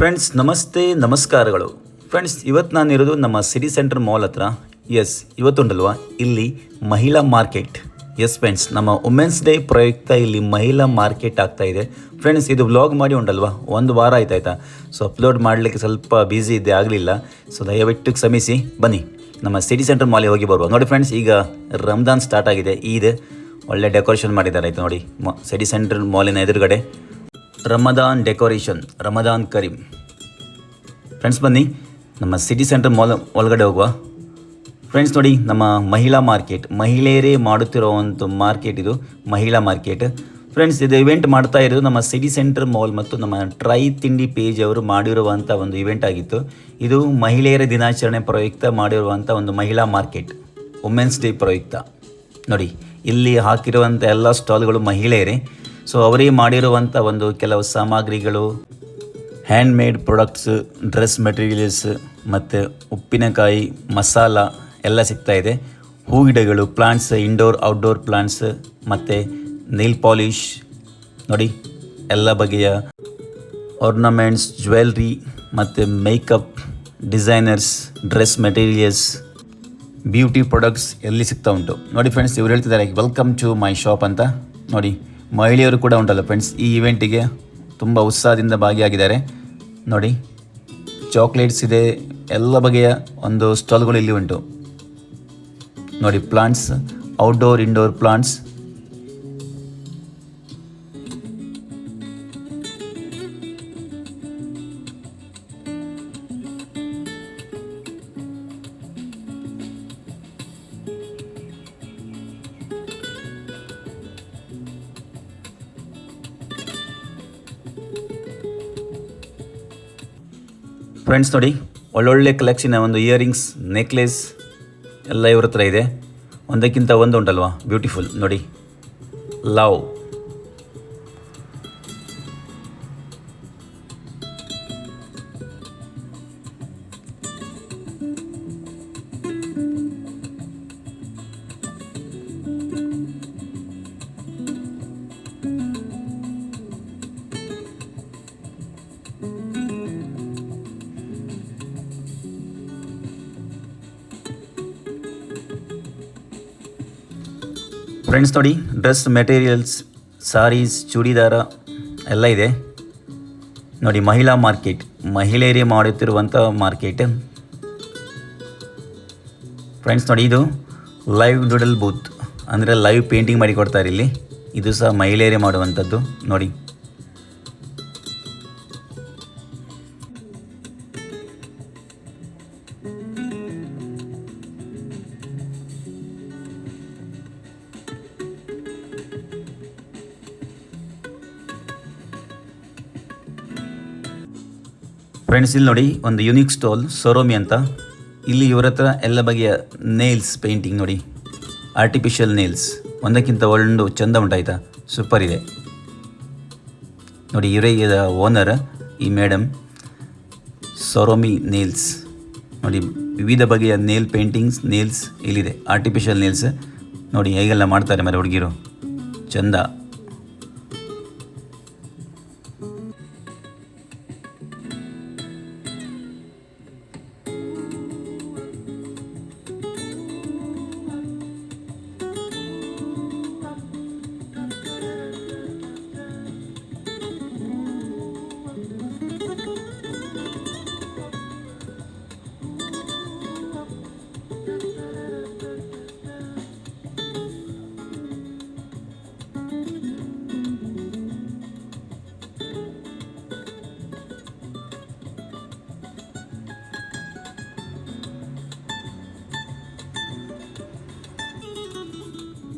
Friends ನಮಸ್ತೆ ನಮಸ್ಕಾರಗಳು. Friends ಇವತ್ತು ನಾನಿರೋದು ನಮ್ಮ ಸಿಟಿ ಸೆಂಟರ್ ಮಾಲ್ ಹತ್ರ. ಎಸ್ ಇವತ್ತುಂಟಲ್ವಾ ಇಲ್ಲಿ ಮಹಿಳಾ ಮಾರ್ಕೆಟ್. ಎಸ್ ಫ್ರೆಂಡ್ಸ್, ನಮ್ಮ ವುಮೆನ್ಸ್ ಡೇ ಪ್ರಯುಕ್ತ ಇಲ್ಲಿ ಮಹಿಳಾ ಮಾರ್ಕೆಟ್ ಆಗ್ತಾ ಇದೆ. ಫ್ರೆಂಡ್ಸ್ ಇದು ವ್ಲಾಗ್ ಮಾಡಿ ಉಂಟಲ್ವಾ, ಒಂದು ವಾರ ಆಯ್ತಾಯ್ತಾ. ಸೊ ಅಪ್ಲೋಡ್ ಮಾಡಲಿಕ್ಕೆ ಸ್ವಲ್ಪ ಬ್ಯುಸಿ ಇದ್ದೆ, ಆಗಲಿಲ್ಲ. ಸೊ ದಯವಿಟ್ಟು ಕ್ಷಮಿಸಿ. ಬನ್ನಿ ನಮ್ಮ ಸಿಟಿ ಸೆಂಟರ್ ಮಾಲಿಗೆ ಹೋಗಿ ಬರುವ. ನೋಡಿ ಫ್ರೆಂಡ್ಸ್, ಈಗ ರಂಜಾನ್ ಸ್ಟಾರ್ಟ್ ಆಗಿದೆ, ಈದ್ ಒಳ್ಳೆ ಡೆಕೋರೇಷನ್ ಮಾಡಿದ್ದಾರೆ ಆಯಿತು ನೋಡಿ. ಸಿಟಿ ಸೆಂಟರ್ ಮಾಲಿನ ಎದುರುಗಡೆ ರಮದಾನ್ ಡೆಕೋರೇಷನ್, ರಮದಾನ್ ಕರೀಮ್. ಫ್ರೆಂಡ್ಸ್ ಬನ್ನಿ ನಮ್ಮ ಸಿಟಿ ಸೆಂಟರ್ ಮಾಲ್ ಒಳಗಡೆ ಹೋಗುವ. ಫ್ರೆಂಡ್ಸ್ ನೋಡಿ, ನಮ್ಮ ಮಹಿಳಾ ಮಾರ್ಕೆಟ್, ಮಹಿಳೆಯರೇ ಮಾಡುತ್ತಿರುವಂಥ ಮಾರ್ಕೆಟ್ ಇದು, ಮಹಿಳಾ ಮಾರ್ಕೆಟ್. ಫ್ರೆಂಡ್ಸ್ ಇದು ಇವೆಂಟ್ ಮಾಡ್ತಾ ಇರೋದು ನಮ್ಮ ಸಿಟಿ ಸೆಂಟರ್ ಮಾಲ್ ಮತ್ತು ನಮ್ಮ ಟ್ರೈ ತಿಂಡಿ ಪೇಜ್ ಅವರು ಮಾಡಿರುವಂಥ ಒಂದು ಇವೆಂಟ್ ಆಗಿತ್ತು. ಇದು ಮಹಿಳೆಯರ ದಿನಾಚರಣೆ ಪ್ರಯುಕ್ತ ಮಾಡಿರುವಂಥ ಒಂದು ಮಹಿಳಾ ಮಾರ್ಕೆಟ್, ವುಮೆನ್ಸ್ ಡೇ ಪ್ರಯುಕ್ತ. ನೋಡಿ ಇಲ್ಲಿ ಹಾಕಿರುವಂಥ ಎಲ್ಲ ಸ್ಟಾಲ್ಗಳು ಮಹಿಳೆಯರೇ. ಸೊ ಅವರೇ ಮಾಡಿರುವಂಥ ಒಂದು ಕೆಲವು ಸಾಮಗ್ರಿಗಳು, ಹ್ಯಾಂಡ್ಮೇಡ್ ಪ್ರಾಡಕ್ಟ್ಸ್, ಡ್ರೆಸ್ ಮೆಟೀರಿಯಲ್ಸ್ ಮತ್ತು ಉಪ್ಪಿನಕಾಯಿ, ಮಸಾಲ ಎಲ್ಲ ಸಿಗ್ತಾ ಇದೆ. ಹೂಗಿಡಗಳು, ಪ್ಲಾಂಟ್ಸ್, ಇಂಡೋರ್ ಔಟ್ಡೋರ್ ಪ್ಲಾಂಟ್ಸ್ ಮತ್ತು ನೀಲ್ ಪಾಲಿಷ್ ನೋಡಿ, ಎಲ್ಲ ಬಗೆಯ ಆರ್ನಮೆಂಟ್ಸ್, ಜ್ಯುವೆಲ್ರಿ ಮತ್ತು makeup, designers, dress materials, beauty products ಎಲ್ಲಿ ಸಿಗ್ತಾ ಉಂಟು ನೋಡಿ. ಫ್ರೆಂಡ್ಸ್ ಇವ್ರು ಹೇಳ್ತಿದ್ದಾರೆ ವೆಲ್ಕಮ್ ಟು ಮೈ ಶಾಪ್ ಅಂತ. ನೋಡಿ ಮಹಿಳೆಯರು ಕೂಡ ಉಂಟಲ್ಲ ಫ್ರೆಂಡ್ಸ್, ಈ ಇವೆಂಟಿಗೆ ತುಂಬ ಉತ್ಸಾಹದಿಂದ ಭಾಗಿಯಾಗಿದ್ದಾರೆ. ನೋಡಿ ಚಾಕ್ಲೇಟ್ಸ್ ಇದೆ, ಎಲ್ಲ ಬಗೆಯ ಒಂದು ಸ್ಟಾಲ್ಗಳು ಇಲ್ಲಿ ಉಂಟು. ನೋಡಿ plants, outdoor indoor plants. Friends ನೋಡಿ ಒಳ್ಳೊಳ್ಳೆ ಕಲೆಕ್ಷನ್, ಒಂದು ಇಯರಿಂಗ್ಸ್, ನೆಕ್ಲೆಸ್ ಎಲ್ಲ ಇವ್ರ ಹತ್ರ ಇದೆ. ಒಂದಕ್ಕಿಂತ ಒಂದು ಉಂಟಲ್ವಾ, ಬ್ಯೂಟಿಫುಲ್. ನೋಡಿ ಲವ್, ಫ್ರೆಂಡ್ಸ್ ನೋಡಿ ಡ್ರೆಸ್ ಮೆಟೀರಿಯಲ್ಸ್, ಸಾರೀಸ್, ಚೂಡಿದಾರ ಎಲ್ಲ ಇದೆ. ನೋಡಿ ಮಹಿಳಾ ಮಾರ್ಕೆಟ್, ಮಹಿಳೆಯರೇ ಮಾಡುತ್ತಿರುವಂಥ ಮಾರ್ಕೆಟ್. ಫ್ರೆಂಡ್ಸ್ ನೋಡಿ ಇದು ಲೈವ್ ಡೂಡಲ್ ಬೂತ್, ಅಂದರೆ ಲೈವ್ ಪೇಂಟಿಂಗ್ ಮಾಡಿ ಕೊಡ್ತಾರೆ ಇಲ್ಲಿ. ಇದು ಸಹ ಮಹಿಳೆಯರೇ ಮಾಡುವಂಥದ್ದು ನೋಡಿ. ಫ್ರೆಂಡ್ಸ್ ಇಲ್ಲಿ ನೋಡಿ ಒಂದು ಯುನಿಕ್ ಸ್ಟಾಲ್, ಸೊರೋಮಿ ಅಂತ. ಇಲ್ಲಿ ಇವರ ಹತ್ರ ಎಲ್ಲ ಬಗೆಯ ನೇಲ್ಸ್ ಪೇಂಟಿಂಗ್ ನೋಡಿ, ಆರ್ಟಿಫಿಷಿಯಲ್ ನೇಲ್ಸ್, ಒಂದಕ್ಕಿಂತ ಒಂದು ಚೆಂದ ಉಂಟಾಯ್ತಾ, ಸೂಪರ್ ಇದೆ ನೋಡಿ. ಇವರೇ ಓನರ್ ಈ ಮೇಡಮ್, ಸೊರೋಮಿ ನೇಲ್ಸ್ ನೋಡಿ. ವಿವಿಧ ಬಗೆಯ ನೇಲ್ ಪೇಂಟಿಂಗ್ಸ್, ನೇಲ್ಸ್ ಇಲ್ಲಿದೆ, ಆರ್ಟಿಫಿಷಿಯಲ್ ನೇಲ್ಸ್ ನೋಡಿ ಹೇಗೆಲ್ಲ ಮಾಡ್ತಾರೆ ಮರೆ ಹುಡುಗಿರು, ಚೆಂದ.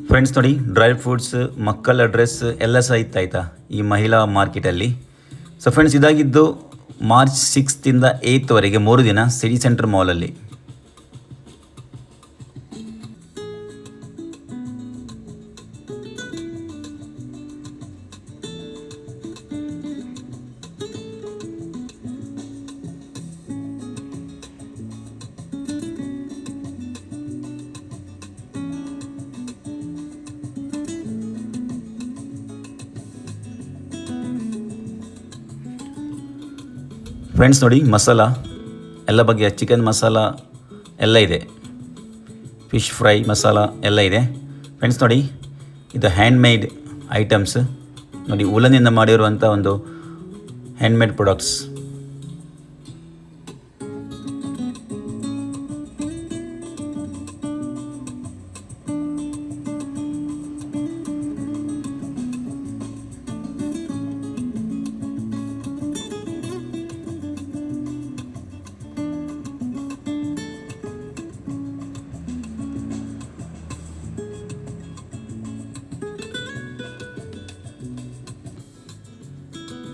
ಫ್ರೆಂಡ್ಸ್ ನೋಡಿ ಡ್ರೈ ಫ್ರೂಟ್ಸ್, ಮಕ್ಕಳ ಡ್ರೆಸ್ ಎಲ್ಲ ಸಹ ಇತ್ತಾಯ್ತಾ ಈ ಮಹಿಳಾ ಮಾರ್ಕೆಟಲ್ಲಿ. ಸೊ ಫ್ರೆಂಡ್ಸ್ ಇದಾಗಿದ್ದು ಮಾರ್ಚ್ 6th 8th 3 ದಿನ ಸಿಟಿ ಸೆಂಟರ್ ಮಾಲಲ್ಲಿ. ಫ್ರೆಂಡ್ಸ್ ನೋಡಿ, ಮಸಾಲ ಎಲ್ಲ ಬಗೆಯ ಚಿಕನ್ ಮಸಾಲ ಎಲ್ಲ ಇದೆ, ಫಿಶ್ ಫ್ರೈ ಮಸಾಲ ಎಲ್ಲ ಇದೆ. ಫ್ರೆಂಡ್ಸ್ ನೋಡಿ, ಇದು ಹ್ಯಾಂಡ್ಮೇಡ್ ಐಟಮ್ಸ್ ನೋಡಿ, ಉಲನಿಂದ ಮಾಡಿರುವಂಥ ಒಂದು ಹ್ಯಾಂಡ್ಮೇಡ್ ಪ್ರಾಡಕ್ಟ್ಸ್.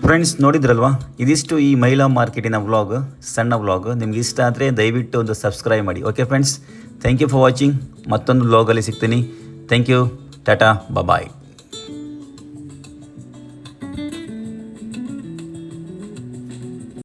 ಫ್ರೆಂಡ್ಸ್ ನೋಡಿದ್ರಲ್ವಾ, ಇದಿಷ್ಟು ಈ ಮಹಿಳಾ ಮಾರ್ಕೆಟಿನ ವ್ಲಾಗ್, ಸಣ್ಣ ವ್ಲಾಗ್. ನಿಮ್ಗೆ ಇಷ್ಟ ಆದರೆ ದಯವಿಟ್ಟು ಒಂದು ಸಬ್ಸ್ಕ್ರೈಬ್ ಮಾಡಿ. Okay friends, thank you for watching. ಮತ್ತೊಂದು ವ್ಲಾಗಲ್ಲಿ ಸಿಗ್ತೀನಿ. Thank you, tata, bye.